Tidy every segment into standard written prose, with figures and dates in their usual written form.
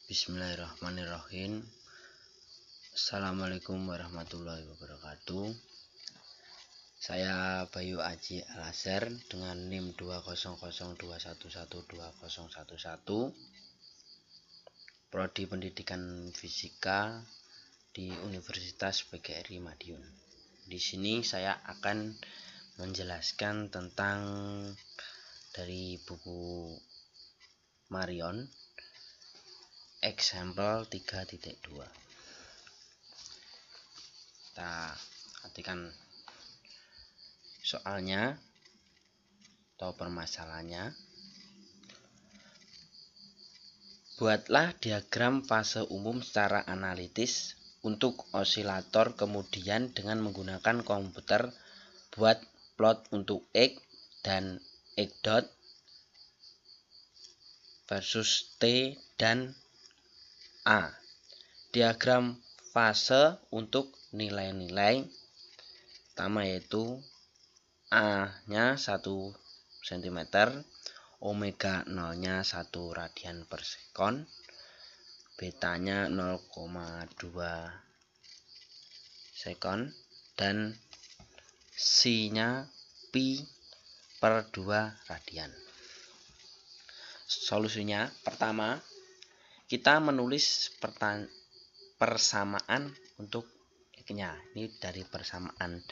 Bismillahirrahmanirrahim. Assalamualaikum warahmatullahi wabarakatuh. Saya Bayu Aji Al-Azhar dengan NIM 20021120111, Prodi Pendidikan Fisika di Universitas PGRI Madiun. Di sini saya akan menjelaskan tentang dari buku Marion Example 3.2. Kita perhatikan soalnya atau permasalahannya. Buatlah diagram fase umum secara analitis untuk osilator, kemudian dengan menggunakan komputer buat plot untuk X dan X dot versus T dan A. Diagram fase untuk nilai-nilai pertama yaitu A nya 1 cm, omega 0 nya 1 radian per sekon, beta nya 0,2 sekon, dan C nya pi per 2 radian. Solusinya, pertama kita menulis persamaan untuk X-nya. Ini dari persamaan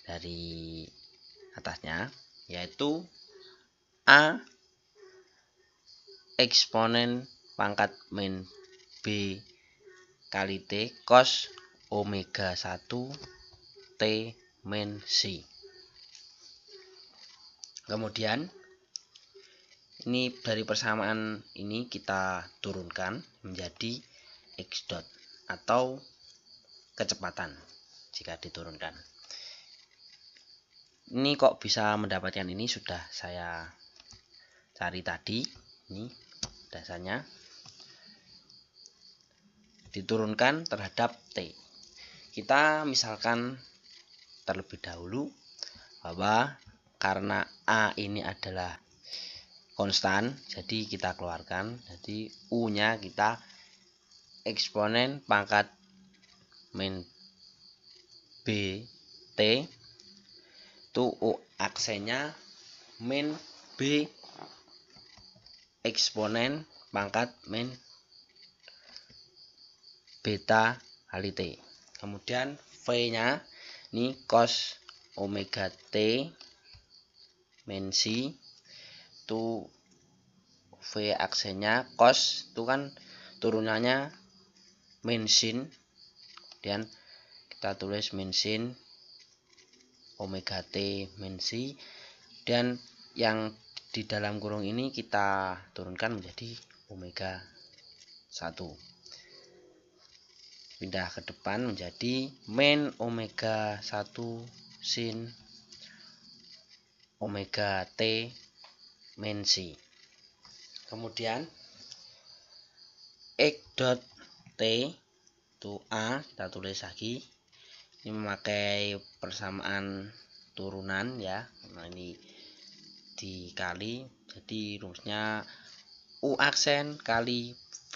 dari atasnya, yaitu A eksponen pangkat min B kali T cos omega 1 T min C. Kemudian ini dari persamaan ini kita turunkan menjadi X dot atau kecepatan jika diturunkan. Ini kok bisa mendapatkan ini, sudah saya cari tadi. Ini dasarnya diturunkan terhadap T. Kita misalkan terlebih dahulu bahwa karena A ini adalah konstan, jadi kita keluarkan. Jadi U nya kita eksponen pangkat min B T, itu U aksennya min B eksponen pangkat min beta kali T. Kemudian V nya ini cos omega T min C, itu V aksennya cos, itu kan turunannya min sin, dan kita tulis min sin omega T min C, dan yang di dalam kurung ini kita turunkan menjadi omega 1. Pindah ke depan menjadi min omega 1 sin omega T min C. Kemudian X dot T itu A, kita tulis lagi. Ini memakai persamaan turunan ya. Nah, ini dikali, jadi rumusnya U aksen kali V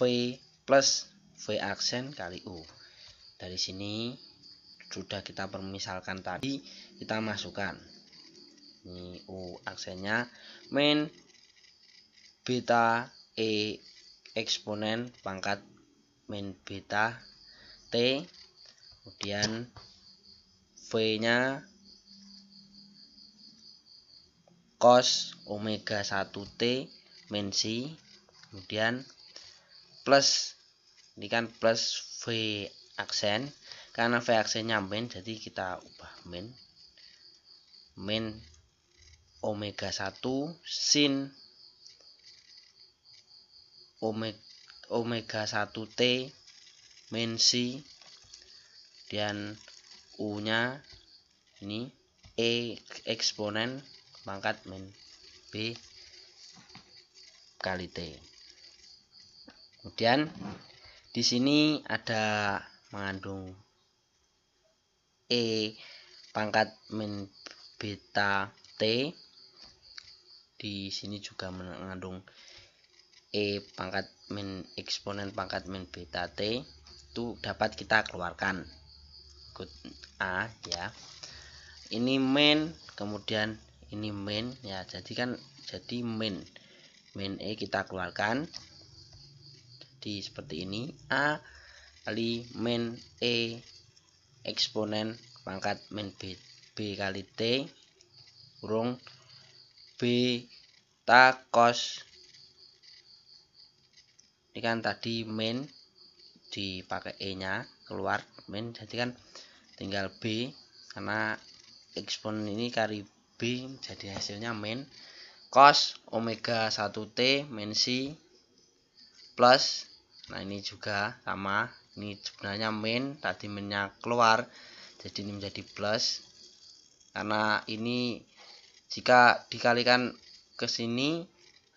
plus V aksen kali U. Dari sini sudah kita permisalkan tadi, kita masukkan. Ini U aksennya min beta E eksponen pangkat min beta T, kemudian V nya cos omega 1 T min C, kemudian plus, ini kan plus V aksen, karena V aksennya min jadi kita ubah min omega 1 sin omega 1 T min C, dan U nya ini E eksponen pangkat min B kali T. Kemudian di sini ada mengandung E pangkat min beta T. Di sini juga mengandung E pangkat min eksponen pangkat min beta T itu dapat kita keluarkan. Ikut A ya. Ini min, kemudian ini min ya. Jadi min E kita keluarkan. Jadi seperti ini, A kali min E eksponen pangkat min B kali T kurung beta cos. Ini kan tadi min dipakai E nya keluar min, jadi kan tinggal B karena eksponen ini kali B, jadi hasilnya min cos omega 1T min C plus, nah ini juga sama, ini sebenarnya min, tadi minnya keluar jadi ini menjadi plus, karena ini jika dikalikan ke sini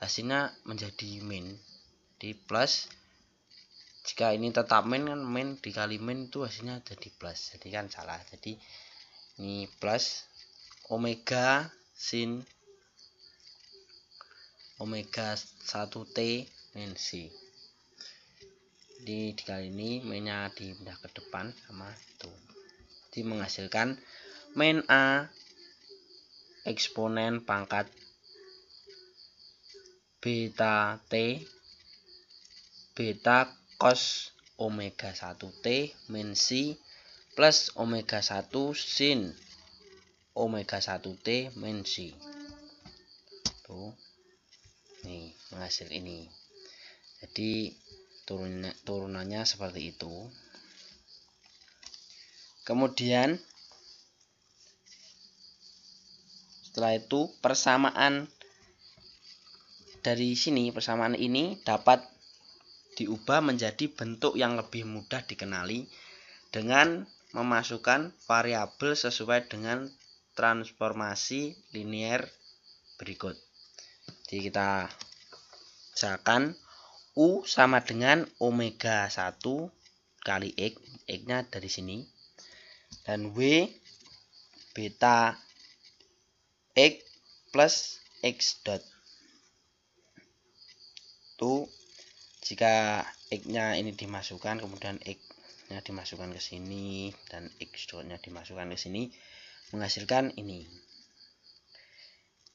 hasilnya menjadi min, di plus. Jika ini tetap min kan min dikali min itu hasilnya jadi plus, jadi kan salah. Jadi ini plus omega sin omega 1T min C. Jadi dikali ini minnya dipindah ke depan sama itu. Jadi menghasilkan min A eksponen pangkat beta T beta cos omega 1T min C plus omega 1 sin omega 1T min C. Tuh. Nih, menghasil ini. Jadi turunannya seperti itu. Kemudian setelah itu persamaan dari sini, persamaan ini dapat diubah menjadi bentuk yang lebih mudah dikenali dengan memasukkan variabel sesuai dengan transformasi linier berikut. Jadi kita misalkan U sama dengan omega 1 kali X, X-nya dari sini, dan W beta X plus X dot. Itu jika X-nya ini dimasukkan, kemudian X-nya dimasukkan ke sini, dan X dot-nya dimasukkan ke sini, menghasilkan ini.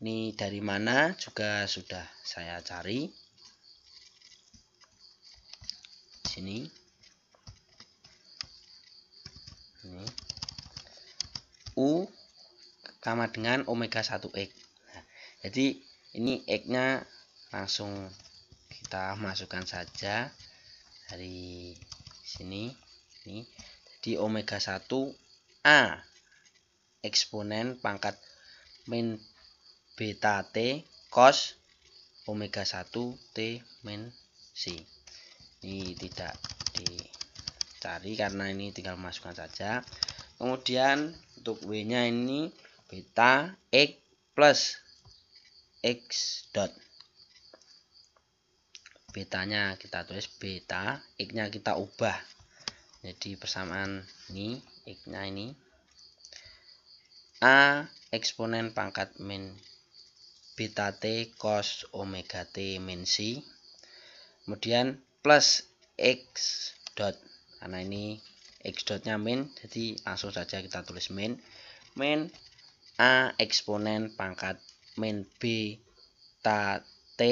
Ini dari mana juga sudah saya cari. Sini. Ini. U sama dengan omega 1X. Nah, jadi ini X-nya langsung kita masukkan saja dari sini. Ini. Jadi omega 1 A eksponen pangkat min beta T cos omega 1 T min C. Ini tidak dicari karena ini tinggal masukkan saja. Kemudian untuk W nya ini beta X plus X dot. Betanya kita tulis beta, X nya kita ubah jadi persamaan ini, X nya ini A eksponen pangkat min beta T cos omega T min C, kemudian plus X dot, karena ini X dotnya min, jadi langsung saja kita tulis min A eksponen pangkat min beta T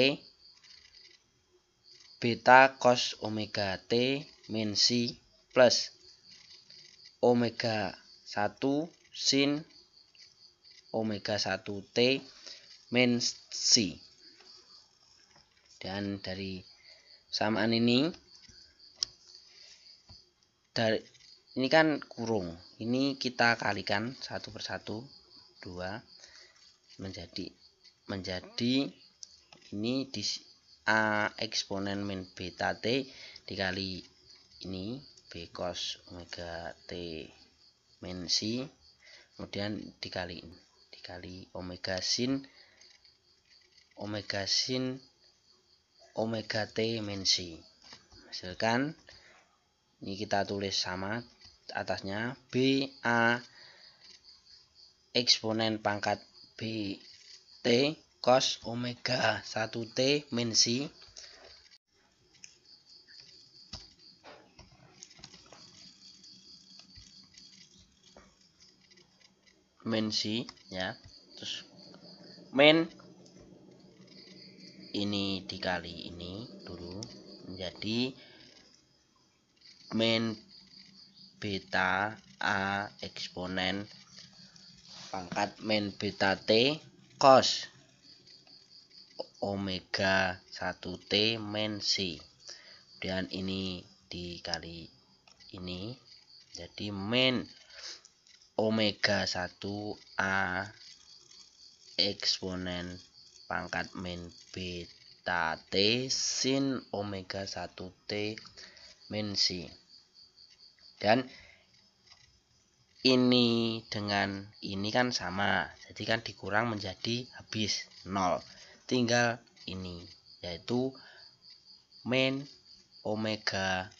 beta cos omega T min C plus omega 1 sin omega 1 T min C. Dan dari samaan ini kan kurung, ini kita kalikan satu persatu, 2 menjadi ini di A eksponen min beta T dikali ini B cos omega T min C, kemudian dikali omega sin omega T min C. Hasilkan ini kita tulis sama atasnya B A eksponen pangkat B T cos omega 1T min C min C ya. Terus min ini dikali ini dulu menjadi min beta A eksponen pangkat min beta T cos omega 1T min C. Kemudian ini dikali ini jadi min omega 1A eksponen pangkat min beta T sin omega 1T min C. Dan ini dengan ini kan sama, jadi kan dikurang menjadi habis 0. Tinggal ini yaitu min omega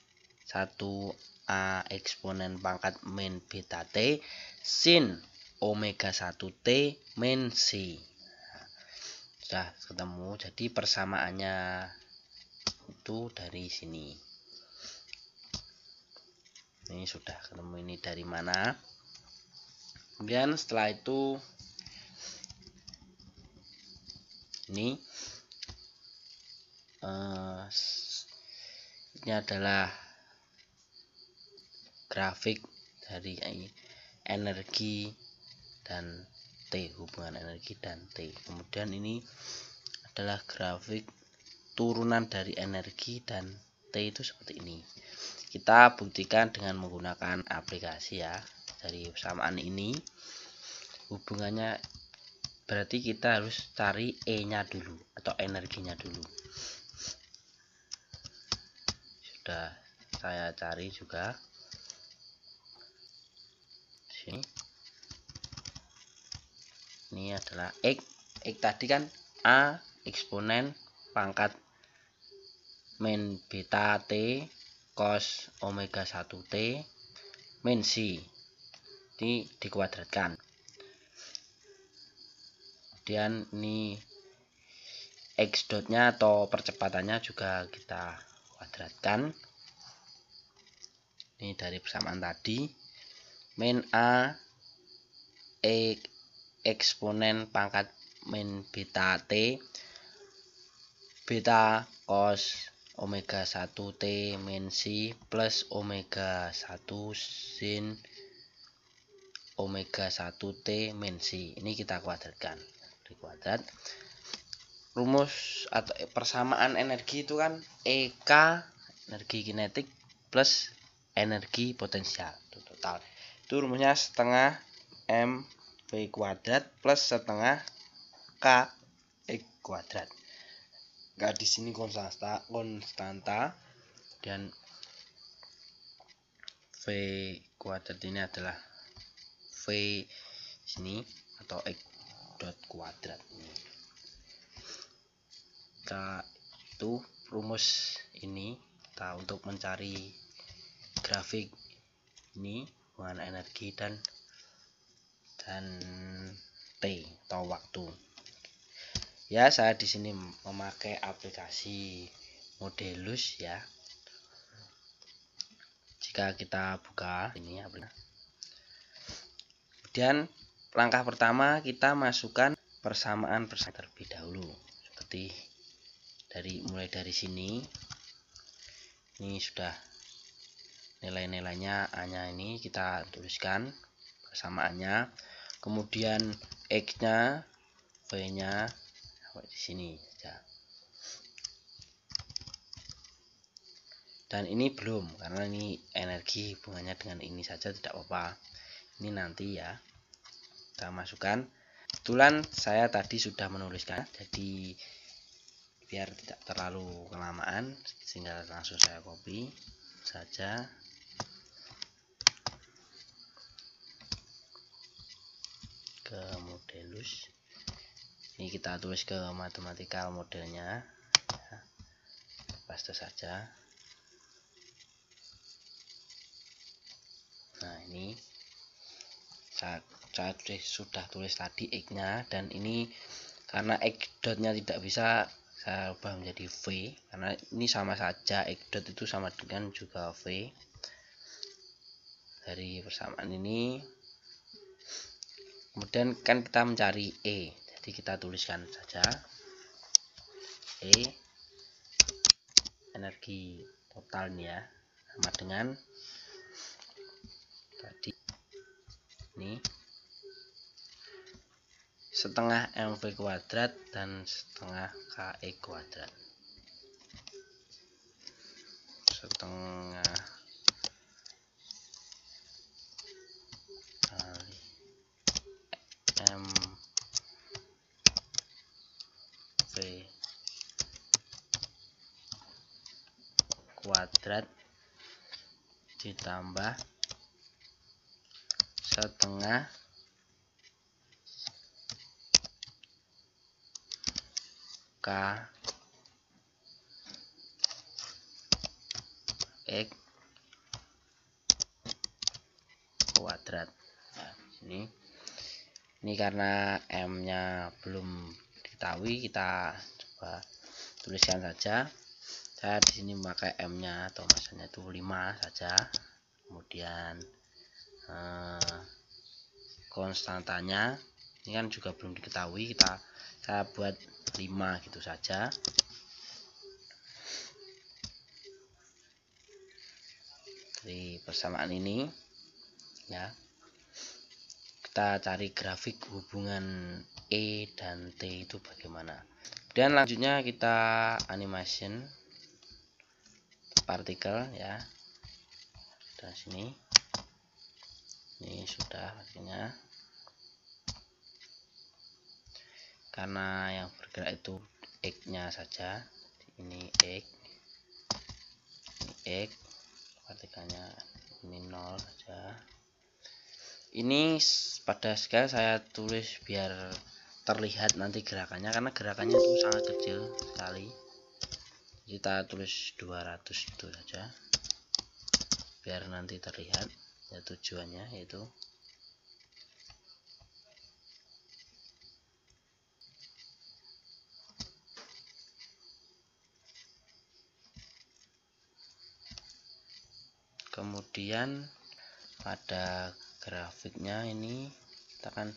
1A eksponen pangkat min beta T sin omega 1T min C. Sudah ketemu, jadi persamaannya itu dari sini. Ini sudah ketemu ini dari mana. Kemudian setelah itu ini adalah grafik dari energi dan T, hubungan energi dan T. Kemudian ini adalah grafik turunan dari energi dan T itu seperti ini. Kita buktikan dengan menggunakan aplikasi ya. Dari persamaan ini hubungannya berarti kita harus cari E-nya dulu atau energinya dulu. Sudah saya cari juga. Sini. Ini adalah X. X tadi kan A eksponen pangkat min beta T cos omega 1T min C. Ini dikuadratkan. Kemudian ini X dotnya atau percepatannya juga kita kuadratkan. Ini dari persamaan tadi. Min A eksponen pangkat min beta T beta cos omega 1T min C plus omega 1 sin omega 1T min C. Ini kita kuadratkan. Dikuadrat. Rumus atau persamaan energi itu kan EK energi kinetik plus energi potensial itu total. Itu rumusnya setengah M V kuadrat plus setengah K X kuadrat. Enggak di sini konstanta dan V kuadrat ini adalah V sini atau X dot kuadrat. Kita itu rumus ini kita untuk mencari grafik ini hubungan energi dan T atau waktu. Ya, saya di sini memakai aplikasi Modelus ya. Jika kita buka ini kemudian langkah pertama kita masukkan persamaan terlebih dahulu. Seperti mulai dari sini. Ini sudah nilai-nilainya hanya ini kita tuliskan persamaannya. Kemudian X-nya, V-nya di sini saja. Dan ini belum, karena ini energi hubungannya dengan ini saja tidak apa-apa. Ini nanti ya kita masukkan. Kebetulan saya tadi sudah menuliskan, jadi biar tidak terlalu kelamaan, sehingga langsung saya copy saja. Ke Modelus. Ini kita tulis ke mathematical modelnya. Ya, paste saja. Nah, ini saya sudah tulis tadi X-nya, dan ini karena X dotnya tidak bisa saya ubah menjadi V, karena ini sama saja X dot itu sama dengan juga V. Dari persamaan ini Kemudian kan kita mencari E, jadi kita tuliskan saja E energi total nih ya, sama dengan tadi ini setengah mv kuadrat dan setengah ke kuadrat, setengah kali mv kuadrat ditambah setengah K X kuadrat. Nah, ini karena M nya belum diketahui, kita coba tuliskan saja. Saya di sini memakai M nya atau masanya itu 5 saja. Kemudian konstantanya ini kan juga belum diketahui, saya buat 5 gitu saja. Di persamaan ini ya, kita cari grafik hubungan E dan T itu bagaimana. Dan lanjutnya kita animation partikel ya, dan sini ini sudah artinya karena yang bergerak itu X nya saja, ini X, ini X, partikelnya ini 0 saja. Ini pada scale saya tulis biar terlihat nanti gerakannya, karena gerakannya itu sangat kecil sekali. Kita tulis 200 itu saja biar nanti terlihat ya, tujuannya yaitu kemudian pada grafiknya ini kita akan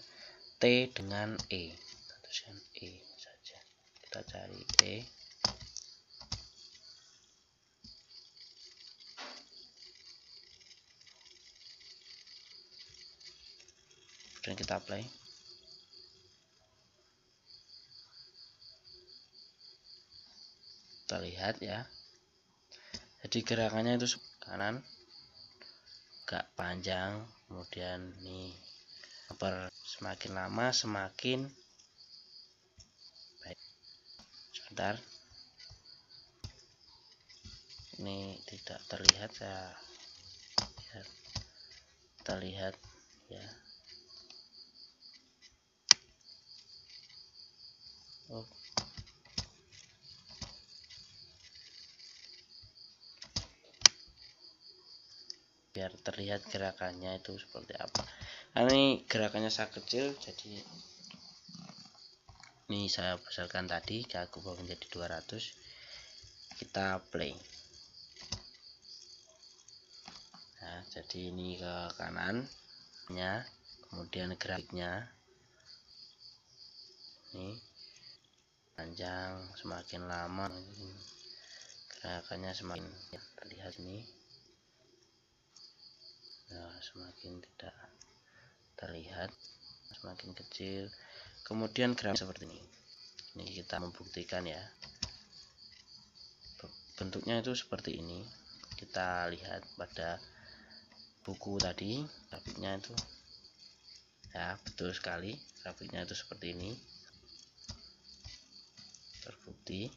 T dengan E, tuliskan E saja, kita cari E. Kemudian kita play. Kita lihat ya, jadi gerakannya itu kanan agak panjang, kemudian nih semakin lama semakin baik. Sebentar, ini tidak terlihat, saya biar terlihat ya. Oh, biar terlihat gerakannya itu seperti apa. Nah, ini gerakannya sangat kecil, jadi ini saya besarkan tadi, aku ubah menjadi 200. Kita play. Nah, jadi ini ke kanannya, kemudian grafiknya ini panjang, semakin lama gerakannya semakin ya, terlihat ini nah, semakin tidak terlihat, semakin kecil. Kemudian grafik seperti ini kita membuktikan ya, bentuknya itu seperti ini. Kita lihat pada buku tadi, grafiknya itu ya, betul sekali, grafiknya itu seperti ini, terbukti.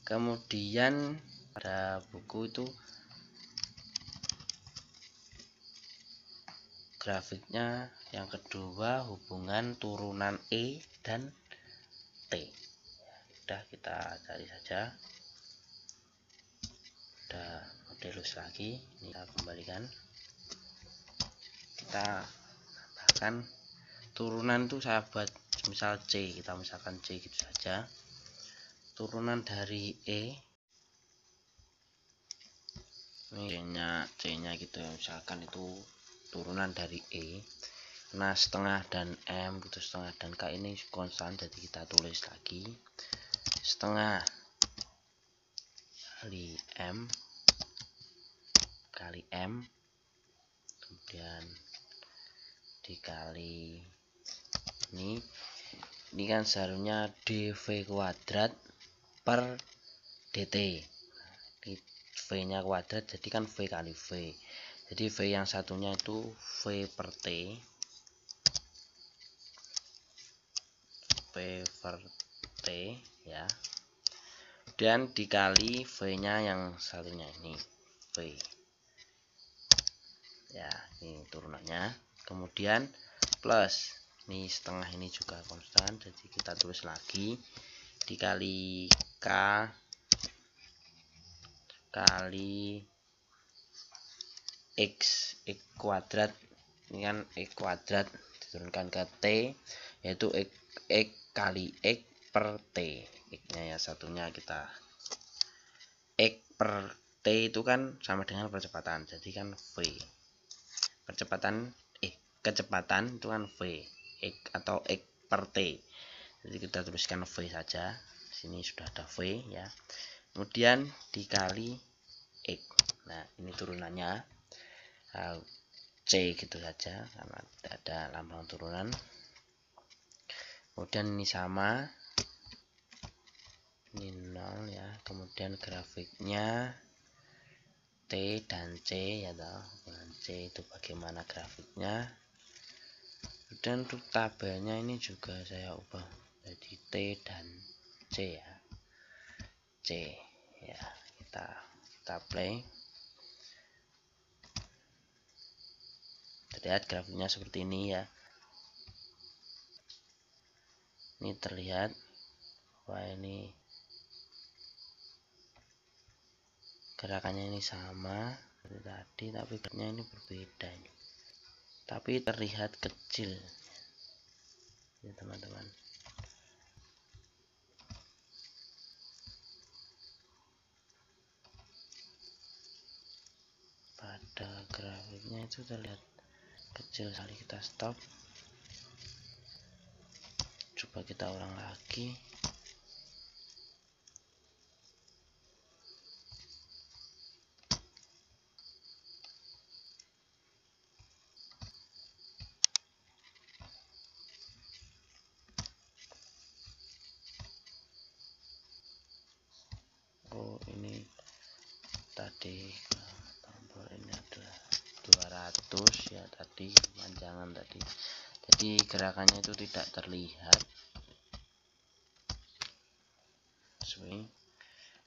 Kemudian pada buku itu grafiknya yang kedua, hubungan turunan E dan T. Sudah, kita cari saja. Udah modelus lagi, ini kita kembalikan. Kita tambahkan turunan itu saya buat misal C, kita misalkan C gitu saja. Turunan dari E, ini C nya gitu, misalkan itu turunan dari E. Nah setengah dan M butuh setengah dan K ini konstan, jadi kita tulis lagi setengah kali M kali M, kemudian dikali ini kan seharusnya dv kuadrat per dt. Ini v nya kuadrat, jadi kan v kali v, jadi v yang satunya itu v per t, v per t ya, dan dikali v nya yang satunya ini v ya, ini turunannya, kemudian plus ini setengah ini juga konstan, jadi kita tulis lagi dikali K kali X kuadrat, ini kan X kuadrat diturunkan ke T, yaitu X kali X per T. X nya ya satunya kita X per T itu kan sama dengan percepatan, jadi kan V kecepatan itu kan V X atau X per T, jadi kita tuliskan V saja. Sini sudah ada V ya, kemudian dikali X. Nah ini turunannya C gitu saja karena tidak ada lambang turunan. Kemudian ini sama, ini 0 ya, kemudian grafiknya T dan C ya toh. Nah, C itu bagaimana grafiknya, dan untuk tabelnya ini juga saya ubah jadi T dan C ya, C ya, kita play. Terlihat grafiknya seperti ini ya, ini terlihat wah ini gerakannya ini sama seperti tadi, tapi grafiknya ini berbeda ini, tapi terlihat kecil ya teman-teman. Pada grafiknya itu terlihat kecil sekali. Kita stop, coba kita ulang lagi. Oh ini tadi tombol ini adalah 200 ya tadi, kepanjangan tadi, jadi gerakannya itu tidak terlihat. Swing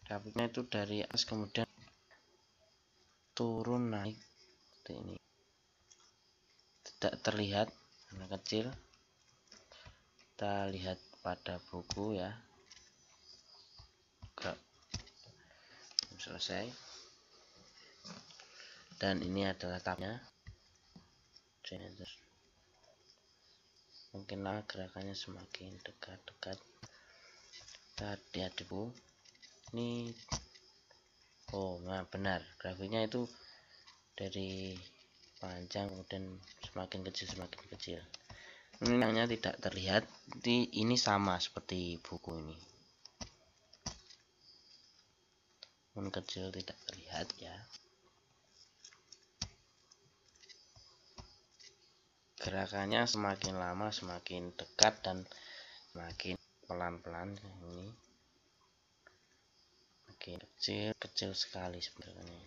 grafiknya itu dari atas kemudian turun naik seperti ini, tidak terlihat karena kecil. Kita lihat pada buku ya, selesai, dan ini adalah tabnya. Mungkin lama gerakannya semakin dekat-dekat. Kita lihat di buku ini. Oh nah benar, grafiknya itu dari panjang kemudian semakin kecil. Ini hanya tidak terlihat, ini sama seperti buku ini, kecil tidak terlihat ya. Gerakannya semakin lama semakin dekat dan semakin pelan-pelan, ini makin kecil sekali sebenarnya.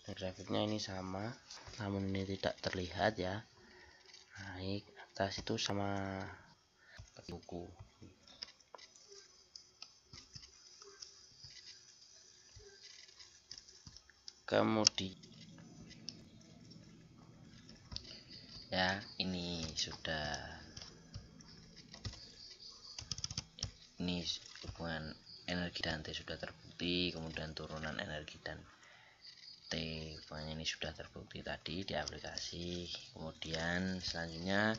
Dan grafiknya ini sama, namun ini tidak terlihat ya, naik atas itu sama buku. Kemudian ya ini hubungan energi dan T sudah terbukti, kemudian turunan energi dan T hubungannya ini sudah terbukti tadi di aplikasi. Kemudian selanjutnya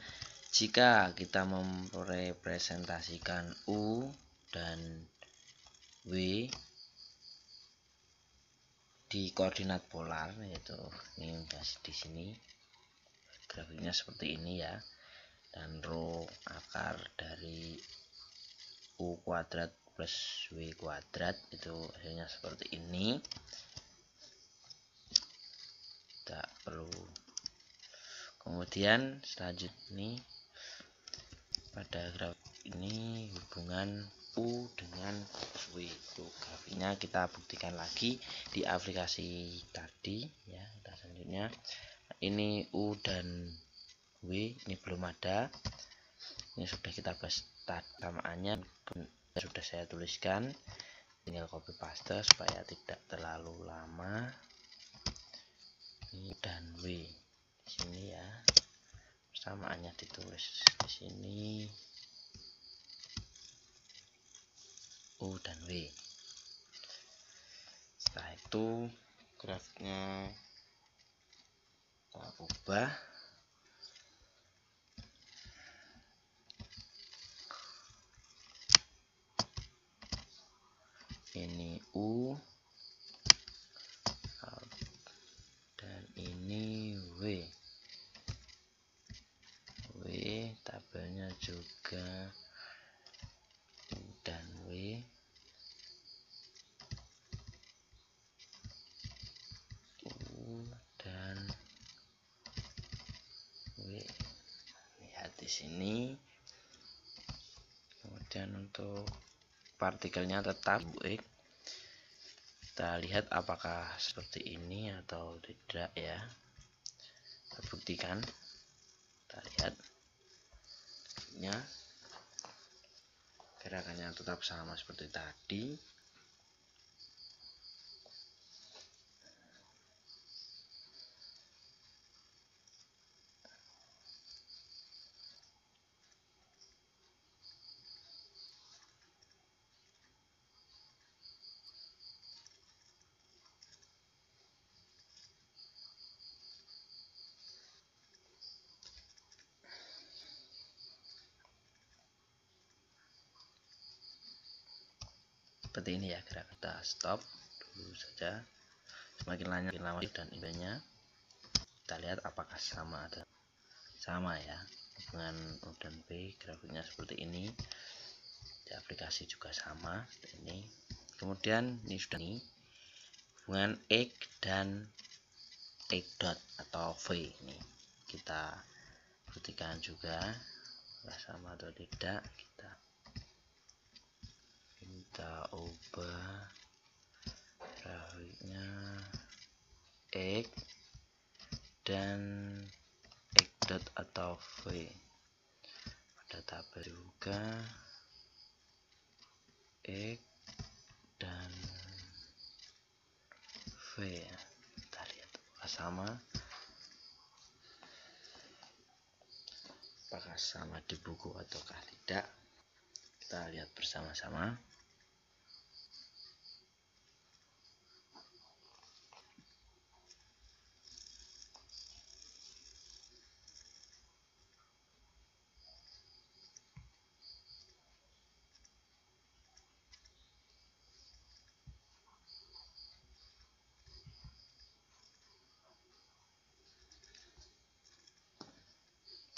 jika kita merepresentasikan U dan W di koordinat polar, yaitu ini udah di sini grafiknya seperti ini ya, dan rho akar dari U kuadrat plus W kuadrat itu hasilnya seperti ini. Tak perlu. Kemudian selanjutnya ini pada grafik ini hubungan U dengan W, itu grafiknya kita buktikan lagi di aplikasi tadi ya. Kita selanjutnya ini U dan W ini belum ada, ini sudah kita bahas samaannya, sudah saya tuliskan, tinggal copy paste supaya tidak terlalu lama. U dan W di sini ya, persamaannya ditulis di sini U dan W. Setelah itu grafiknya kita ubah. Ini U dan ini W. W tabelnya juga U dan W. U dan W. Lihat di sini. Kemudian untuk partikelnya tetap X. Kita lihat apakah seperti ini atau tidak ya. Kita buktikan. Kita lihat gerakannya tetap sama seperti tadi. Seperti ini ya, gerak kita stop dulu saja, semakin lama dan intinya kita lihat apakah sama atau sama ya. Hubungan U dan B grafiknya seperti ini, di aplikasi juga sama seperti ini. Kemudian ini sudah nih hubungan X dan X dot atau V, ini kita buktikan juga apakah sama atau tidak. Kita ubah grafiknya X dan X dot atau V, pada tabel juga X dan V. Kita lihat apakah sama di buku ataukah tidak. Kita lihat bersama-sama.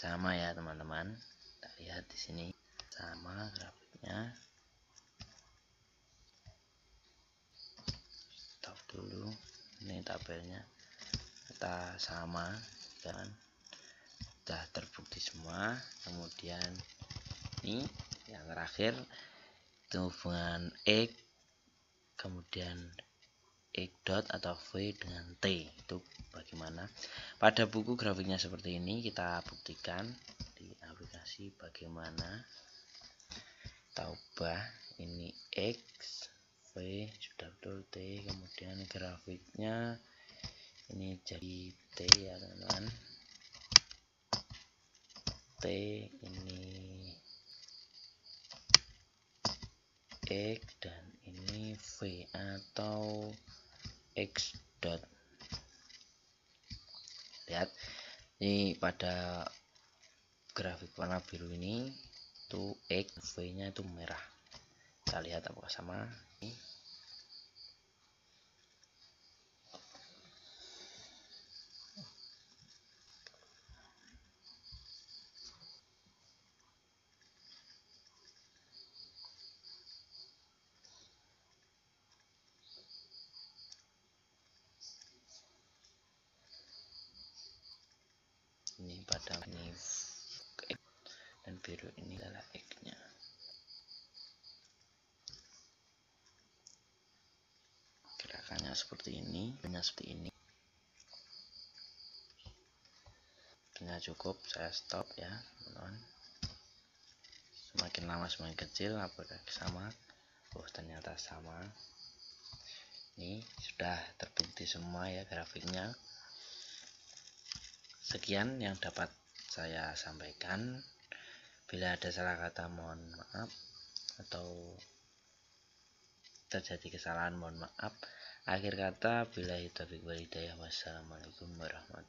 Sama ya teman-teman, kita lihat di sini sama grafiknya. Stop dulu, ini tabelnya kita sama kan, sudah terbukti semua. Kemudian ini yang terakhir itu hubungan X kemudian X dot atau V dengan T, itu bagaimana. Pada buku grafiknya seperti ini, kita buktikan di aplikasi bagaimana. Kita ubah ini X, V sudah betul, T, kemudian grafiknya ini jadi T ya teman-teman. T ini X dan ini V atau X dot. Lihat ini pada grafik warna biru ini itu X, V nya itu merah. Kita lihat apakah sama. pada ini X, dan biru ini adalah X nya. Gerakannya seperti ini, Ini cukup, saya stop ya teman-teman. Semakin lama semakin kecil. Apakah sama? Oh, ternyata sama. Ini sudah terbukti semua ya grafiknya. Sekian yang dapat saya sampaikan. Bila ada salah kata mohon maaf, atau terjadi kesalahan mohon maaf. Akhir kata, billahi taufiq wal hidayah. Wassalamualaikum warahmatullahi wabarakatuh.